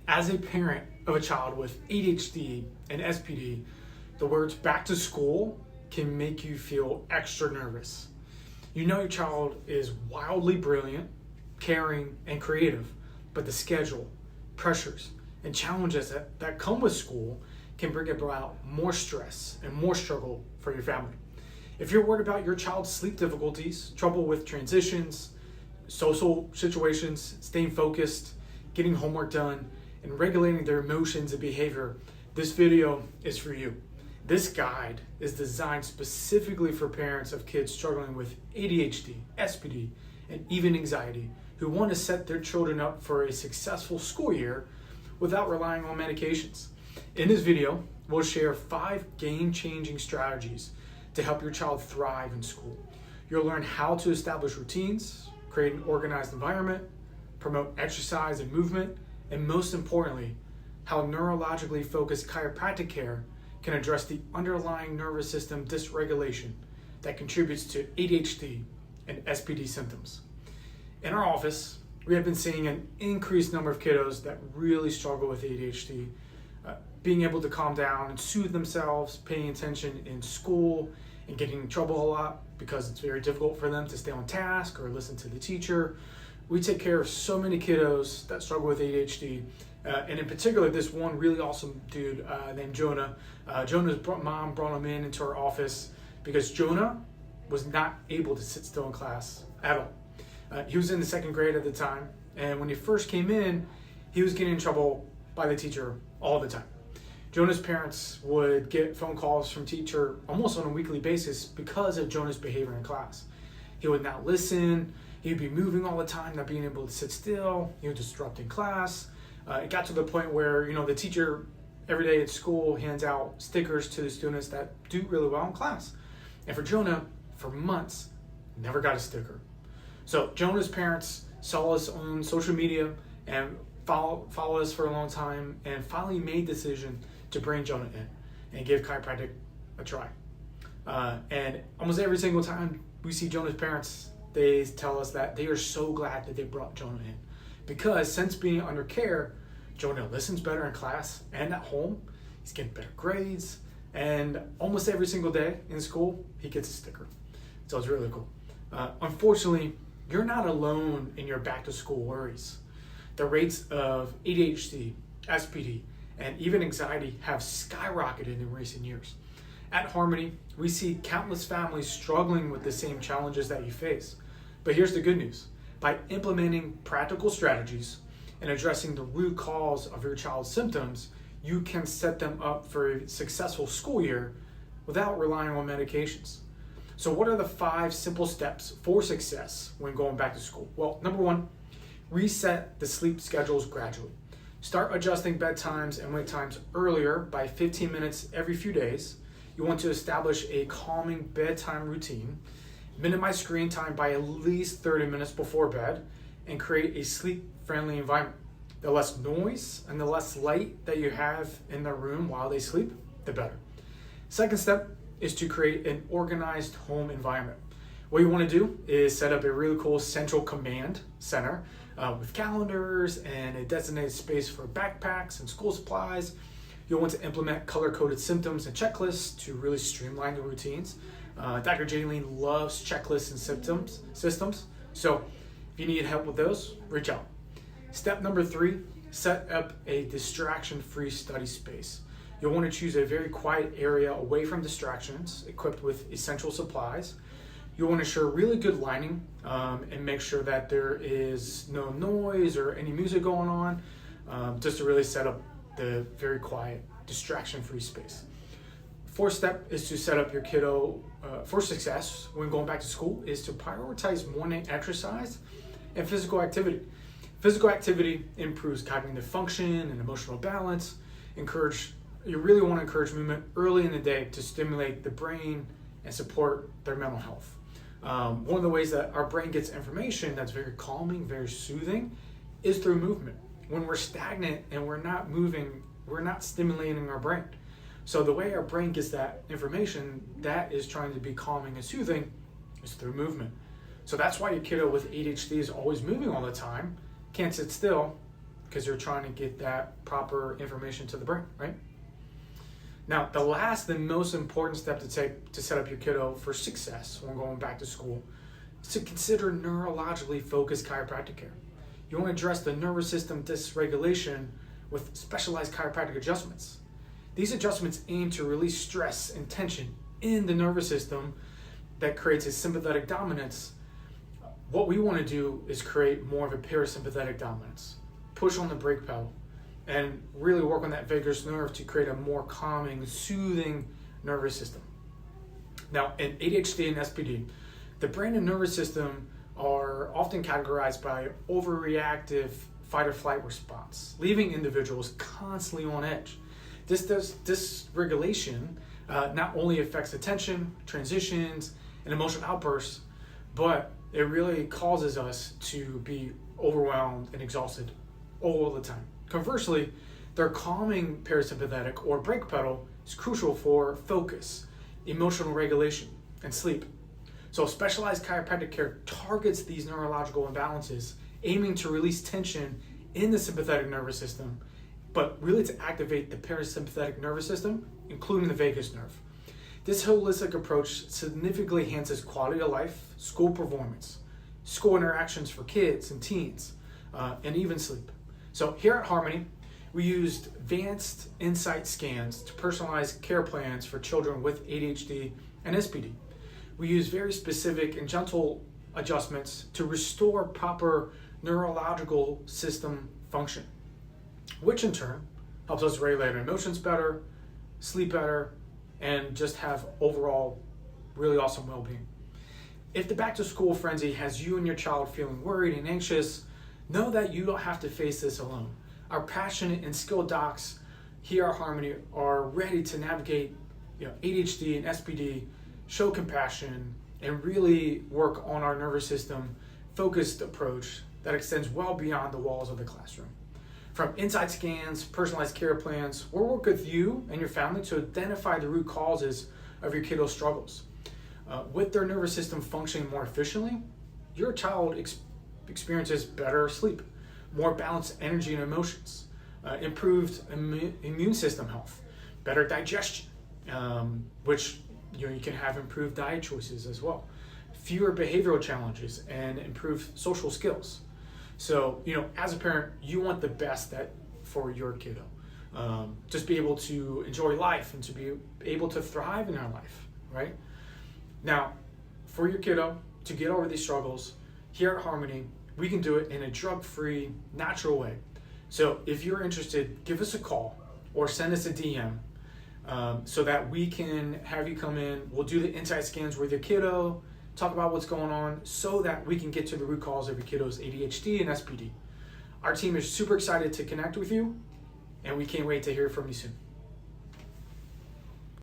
As a parent of a child with ADHD and SPD, the words back to school can make you feel extra nervous. You know your child is wildly brilliant, caring, and creative, but the schedule, pressures, and challenges that come with school can bring about more stress and more struggle for your family. If you're worried about your child's sleep difficulties, trouble with transitions, social situations, staying focused, getting homework done, and regulating their emotions and behavior, this video is for you. This guide is designed specifically for parents of kids struggling with ADHD, SPD, and even anxiety who want to set their children up for a successful school year without relying on medications. In this video, we'll share 5 game-changing strategies to help your child thrive in school. You'll learn how to establish routines, create an organized environment, promote exercise and movement, and most importantly, how neurologically focused chiropractic care can address the underlying nervous system dysregulation that contributes to ADHD and SPD symptoms. In our office, we have been seeing an increased number of kiddos that really struggle with ADHD, being able to calm down and soothe themselves, paying attention in school, and getting in trouble a lot because it's very difficult for them to stay on task or listen to the teacher. We take care of so many kiddos that struggle with ADHD, and in particular, this one really awesome dude named Jonah. Jonah's mom brought him into our office because Jonah was not able to sit still in class at all. He was in the 2nd grade at the time, and when he first came in, he was getting in trouble by the teacher all the time. Jonah's parents would get phone calls from teacher almost on a weekly basis because of Jonah's behavior in class. He would not listen, he'd be moving all the time, not being able to sit still, he was disrupting class. It got to the point where, the teacher every day at school hands out stickers to the students that do really well in class. And for Jonah, for months, never got a sticker. So Jonah's parents saw us on social media and follow us for a long time, and finally made the decision to bring Jonah in and give chiropractic a try. And almost every single time we see Jonah's parents, they tell us that they are so glad that they brought Jonah in, because since being under care, Jonah listens better in class and at home. He's getting better grades, and almost every single day in school, he gets a sticker. So it's really cool. Unfortunately, you're not alone in your back to school worries. The rates of ADHD, SPD, and even anxiety have skyrocketed in recent years. At Harmony, we see countless families struggling with the same challenges that you face. But here's the good news. By implementing practical strategies and addressing the root cause of your child's symptoms, you can set them up for a successful school year without relying on medications. So what are the 5 simple steps for success when going back to school? Well, number 1, reset the sleep schedules gradually. Start adjusting bedtimes and wake times earlier by 15 minutes every few days. You want to establish a calming bedtime routine, minimize screen time by at least 30 minutes before bed, and create a sleep-friendly environment. The less noise and the less light that you have in the room while they sleep, the better. Second step is to create an organized home environment. What you want to do is set up a really cool central command center with calendars and a designated space for backpacks and school supplies. You'll want to implement color-coded symptoms and checklists to really streamline the routines. Dr. Jaylene loves checklists and systems. So if you need help with those, reach out. Step number 3, set up a distraction-free study space. You'll want to choose a very quiet area away from distractions, equipped with essential supplies. You'll want to ensure really good lighting and make sure that there is no noise or any music going on, just to really set up the very quiet, distraction-free space. 4th step is to set up your kiddo for success when going back to school is to prioritize morning exercise and physical activity. Physical activity improves cognitive function and emotional balance. You really want to encourage movement early in the day to stimulate the brain and support their mental health. One of the ways that our brain gets information that's very calming, very soothing, is through movement. When we're stagnant and we're not moving, we're not stimulating our brain. So the way our brain gets that information that is trying to be calming and soothing is through movement. So that's why your kiddo with ADHD is always moving all the time, can't sit still, because you're trying to get that proper information to the brain, right? Now, the last and most important step to take to set up your kiddo for success when going back to school is to consider neurologically focused chiropractic care. You want to address the nervous system dysregulation with specialized chiropractic adjustments. These adjustments aim to release stress and tension in the nervous system that creates a sympathetic dominance. What we want to do is create more of a parasympathetic dominance. Push on the brake pedal and really work on that vagus nerve to create a more calming, soothing nervous system. Now, in ADHD and SPD, the brain and nervous system are often categorized by overreactive fight or flight response, leaving individuals constantly on edge. This dysregulation not only affects attention, transitions, and emotional outbursts, but it really causes us to be overwhelmed and exhausted all the time. Conversely, their calming parasympathetic or brake pedal is crucial for focus, emotional regulation, and sleep. So specialized chiropractic care targets these neurological imbalances, aiming to release tension in the sympathetic nervous system, but really to activate the parasympathetic nervous system, including the vagus nerve. This holistic approach significantly enhances quality of life, school performance, school interactions for kids and teens, and even sleep. So here at Harmony, we used advanced insight scans to personalize care plans for children with ADHD and SPD. We use very specific and gentle adjustments to restore proper neurological system function, which in turn helps us regulate our emotions better, sleep better, and just have overall really awesome well-being. If the back to school frenzy has you and your child feeling worried and anxious, know that you don't have to face this alone. Our passionate and skilled docs here at Harmony are ready to navigate ADHD and SPD, show compassion, and really work on our nervous system focused approach that extends well beyond the walls of the classroom. From insight scans, personalized care plans, we'll work with you and your family to identify the root causes of your kiddo's struggles. With their nervous system functioning more efficiently, your child experiences better sleep, more balanced energy and emotions, improved immune system health, better digestion, which you can have improved diet choices as well, fewer behavioral challenges, and improved social skills. So, as a parent, you want the best for your kiddo. Just be able to enjoy life and to be able to thrive in our life, right? Now, for your kiddo to get over these struggles, here at Harmony, we can do it in a drug-free, natural way. So if you're interested, give us a call or send us a DM so that we can have you come in. We'll do the insight scans with your kiddo, talk about what's going on so that we can get to the root cause of your kiddo's ADHD and SPD. Our team is super excited to connect with you, and we can't wait to hear from you soon.